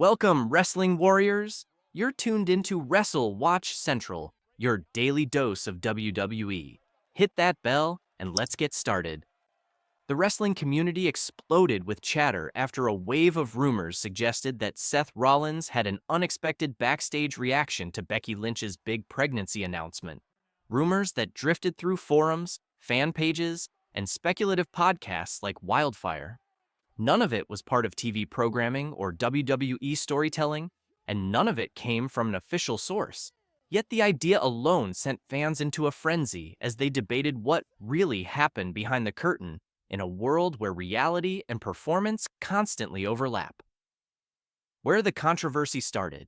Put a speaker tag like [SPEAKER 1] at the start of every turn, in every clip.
[SPEAKER 1] Welcome, wrestling warriors. You're tuned into Wrestle Watch Central, your daily dose of WWE. Hit that bell and let's get started. The wrestling community exploded with chatter after a wave of rumors suggested that Seth Rollins had an unexpected backstage reaction to Becky Lynch's big pregnancy announcement. Rumors that drifted through forums, fan pages, and speculative podcasts like wildfire. None of it was part of TV programming or WWE storytelling, and none of it came from an official source. Yet the idea alone sent fans into a frenzy as they debated what really happened behind the curtain in a world where reality and performance constantly overlap. Where the controversy started.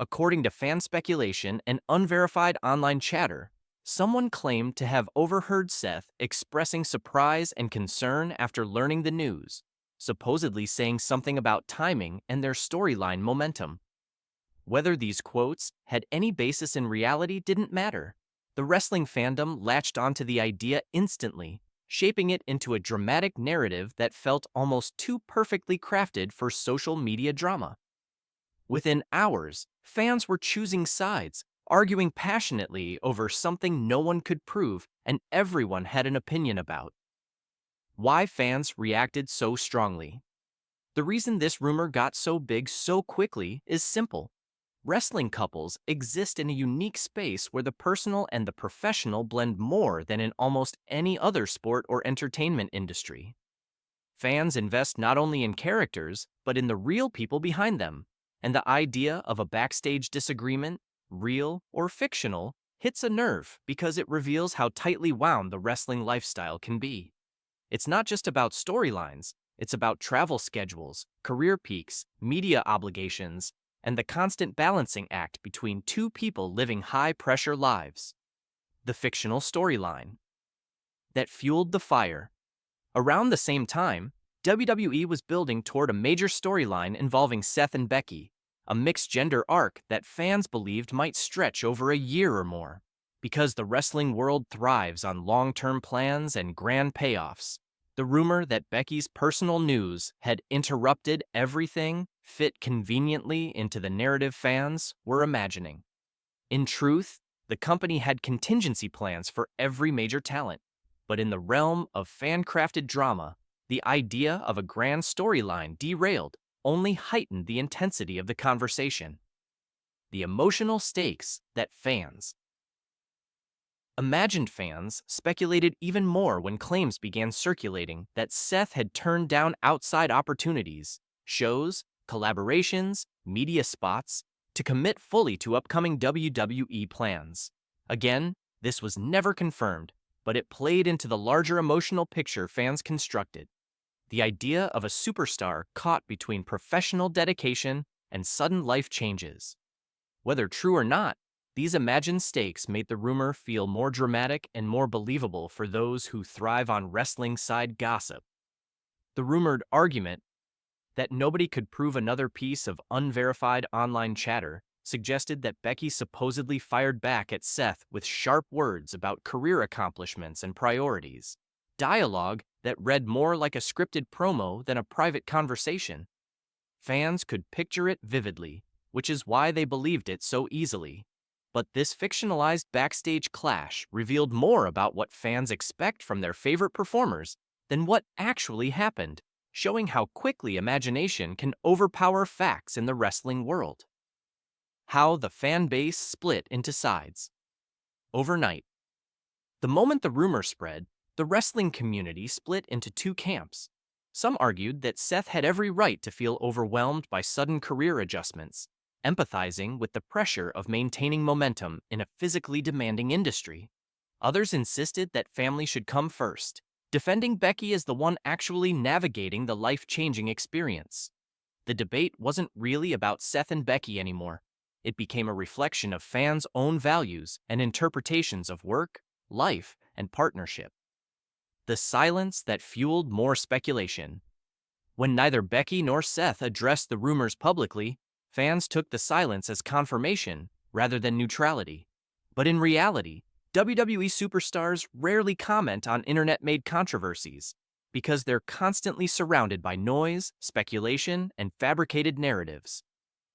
[SPEAKER 1] According to fan speculation and unverified online chatter, someone claimed to have overheard Seth expressing surprise and concern after learning the news, supposedly saying something about timing and their storyline momentum. Whether these quotes had any basis in reality didn't matter. The wrestling fandom latched onto the idea instantly, shaping it into a dramatic narrative that felt almost too perfectly crafted for social media drama. Within hours, fans were choosing sides, arguing passionately over something no one could prove and everyone had an opinion about. Why fans reacted so strongly. The reason this rumor got so big so quickly is simple. Wrestling couples exist in a unique space where the personal and the professional blend more than in almost any other sport or entertainment industry. Fans invest not only in characters, but in the real people behind them, and the idea of a backstage disagreement, real or fictional, hits a nerve because it reveals how tightly wound the wrestling lifestyle can be. It's not just about storylines, it's about travel schedules, career peaks, media obligations, and the constant balancing act between two people living high-pressure lives. The fictional storyline that fueled the fire. Around the same time, WWE was building toward a major storyline involving Seth and Becky, a mixed-gender arc that fans believed might stretch over a year or more. Because the wrestling world thrives on long-term plans and grand payoffs, the rumor that Becky's personal news had interrupted everything fit conveniently into the narrative fans were imagining. In truth, the company had contingency plans for every major talent, but in the realm of fan-crafted drama, the idea of a grand storyline derailed only heightened the intensity of the conversation. The emotional stakes that fans imagined fans speculated even more when claims began circulating that Seth had turned down outside opportunities, shows, collaborations, media spots, to commit fully to upcoming WWE plans. Again, this was never confirmed, but it played into the larger emotional picture fans constructed. The idea of a superstar caught between professional dedication and sudden life changes. Whether true or not, these imagined stakes made the rumor feel more dramatic and more believable for those who thrive on wrestling side gossip. The rumored argument that nobody could prove another piece of unverified online chatter suggested that Becky supposedly fired back at Seth with sharp words about career accomplishments and priorities. Dialogue that read more like a scripted promo than a private conversation. Fans could picture it vividly, which is why they believed it so easily. But this fictionalized backstage clash revealed more about what fans expect from their favorite performers than what actually happened, showing how quickly imagination can overpower facts in the wrestling world. How the fan base split into sides. Overnight. The moment the rumor spread, the wrestling community split into two camps. Some argued that Seth had every right to feel overwhelmed by sudden career adjustments, empathizing with the pressure of maintaining momentum in a physically demanding industry. Others insisted that family should come first, defending Becky as the one actually navigating the life-changing experience. The debate wasn't really about Seth and Becky anymore. It became a reflection of fans' own values and interpretations of work, life, and partnership. The silence that fueled more speculation. When neither Becky nor Seth addressed the rumors publicly, fans took the silence as confirmation rather than neutrality. But in reality, WWE superstars rarely comment on internet-made controversies because they're constantly surrounded by noise, speculation, and fabricated narratives.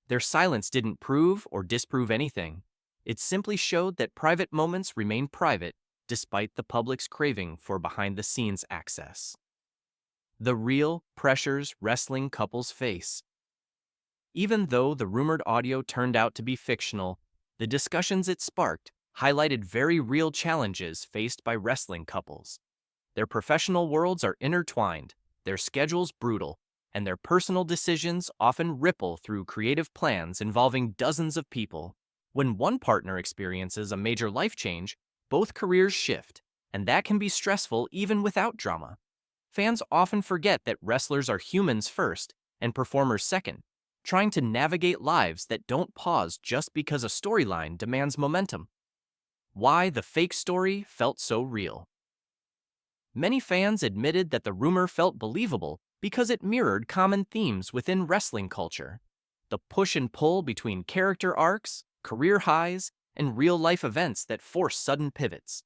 [SPEAKER 1] Their silence didn't prove or disprove anything. It simply showed that private moments remain private despite the public's craving for behind-the-scenes access. The real pressures wrestling couples face. Even though the rumored audio turned out to be fictional, the discussions it sparked highlighted very real challenges faced by wrestling couples. Their professional worlds are intertwined, their schedules brutal, and their personal decisions often ripple through creative plans involving dozens of people. When one partner experiences a major life change, both careers shift, and that can be stressful even without drama. Fans often forget that wrestlers are humans first and performers second, trying to navigate lives that don't pause just because a storyline demands momentum. Why the fake story felt so real. Many fans admitted that the rumor felt believable because it mirrored common themes within wrestling culture. The push and pull between character arcs, career highs, and real-life events that force sudden pivots.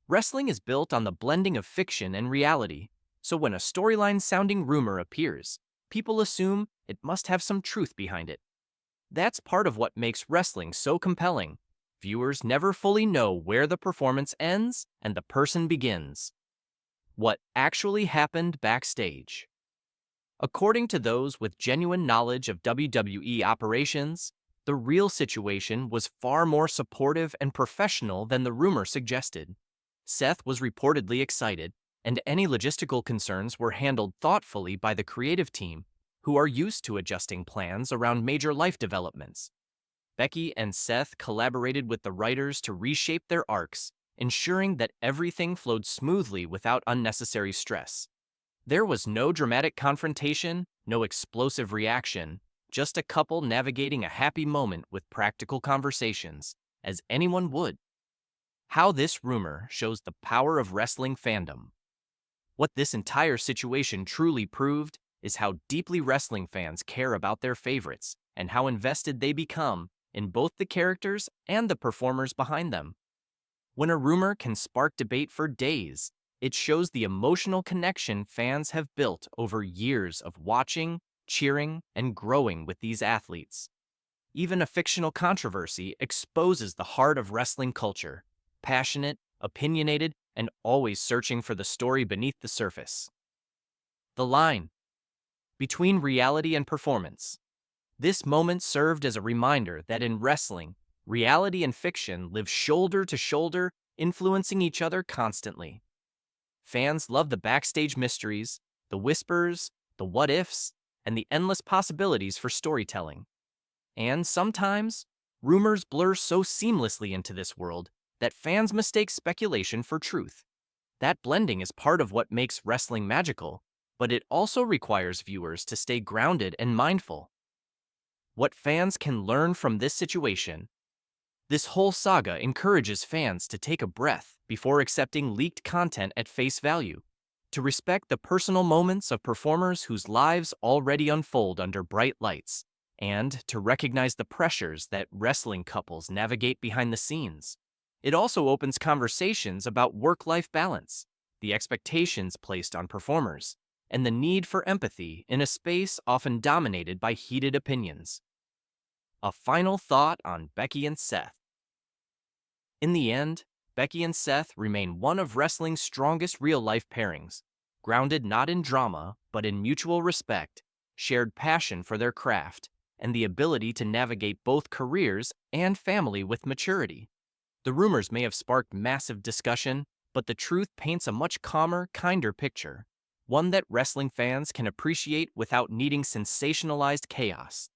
[SPEAKER 1] Wrestling is built on the blending of fiction and reality, so when a storyline-sounding rumor appears, people assume it must have some truth behind it. That's part of what makes wrestling so compelling. Viewers never fully know where the performance ends and the person begins. What actually happened backstage? According to those with genuine knowledge of WWE operations, the real situation was far more supportive and professional than the rumor suggested. Seth was reportedly excited, and any logistical concerns were handled thoughtfully by the creative team, who are used to adjusting plans around major life developments. Becky and Seth collaborated with the writers to reshape their arcs, ensuring that everything flowed smoothly without unnecessary stress. There was no dramatic confrontation, no explosive reaction, just a couple navigating a happy moment with practical conversations, as anyone would. How this rumor shows the power of wrestling fandom. What this entire situation truly proved is how deeply wrestling fans care about their favorites and how invested they become in both the characters and the performers behind them. When a rumor can spark debate for days, it shows the emotional connection fans have built over years of watching, cheering, and growing with these athletes. Even a fictional controversy exposes the heart of wrestling culture, passionate, opinionated, and always searching for the story beneath the surface. The line between reality and performance. This moment served as a reminder that in wrestling, reality and fiction live shoulder to shoulder, influencing each other constantly. Fans love the backstage mysteries, the whispers, the what-ifs, and the endless possibilities for storytelling. And sometimes, rumors blur so seamlessly into this world that fans mistake speculation for truth. That blending is part of what makes wrestling magical, but it also requires viewers to stay grounded and mindful. What fans can learn from this situation. This whole saga encourages fans to take a breath before accepting leaked content at face value, to respect the personal moments of performers whose lives already unfold under bright lights, and to recognize the pressures that wrestling couples navigate behind the scenes. It also opens conversations about work-life balance, the expectations placed on performers, and the need for empathy in a space often dominated by heated opinions. A final thought on Becky and Seth. In the end, Becky and Seth remain one of wrestling's strongest real-life pairings, grounded not in drama, but in mutual respect, shared passion for their craft, and the ability to navigate both careers and family with maturity. The rumors may have sparked massive discussion, but the truth paints a much calmer, kinder picture, one that wrestling fans can appreciate without needing sensationalized chaos.